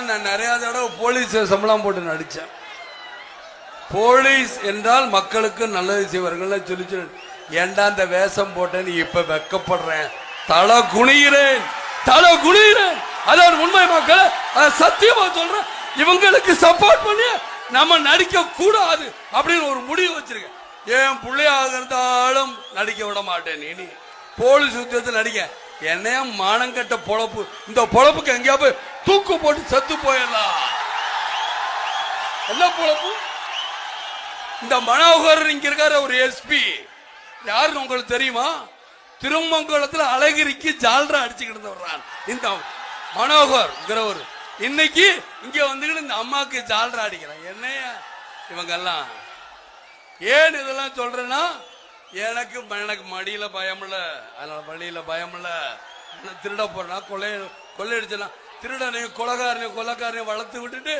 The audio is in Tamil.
நான் நிறைய தடவை போலீஸ் சம்பளம் போட்டு நடிச்சேன். போலீஸ் என்றால் மக்களுக்கு நல்லது செய்வார்கள் சொல்லி ஏண்டா அந்த வேஷம் போட்டேன்னு இப்ப வெக்கப்படுறேன், தலை குனிகிறேன். அதான் உண்மை மக்கள், சத்தியமா சொல்றேன். இவங்களுக்கு சப்போர்ட் பண்ணி நம்ம நடிக்க கூடாது அப்படின்னு ஒரு முடிவு வச்சிருக்கேன். ஏன் பிள்ளையாக இருந்தாலும் நடிக்க விட மாட்டேன். இனி போலீஸ் உத்தியோகத்தில் நடிக்க என்னைய மானங்கட்ட பொழப்பு, இந்த பொழப்புக்கு எங்கேயா போய் தூக்கு போட்டு செத்து போயிடலாம். என்ன பொழப்பு? இந்த மனோகர் இங்க இருக்காரு ஒரு எஸ்பி, யாருன்னு உங்களுக்கு தெரியுமா? திருமங்கலத்தில் அழகிரிக்கு ஜால்ரா அடிச்சுக்கிட்டு வர்றான் இந்த மனோகர். இன்னைக்கு இங்க வந்துக்கிட்டு இந்த அம்மாக்கு ஜால்ரா அடிக்கிறான். என்னைய இவங்க எல்லாம் ஏன் இதெல்லாம் சொல்றேன்னா, எனக்கு மடியில பயம் இல்ல, அதனால வழியில பயம் இல்ல. திருட போறா, கொள்ளையடிச்சா திருடனையும் கொலைக்காரனையும் வளர்த்து விட்டுட்டு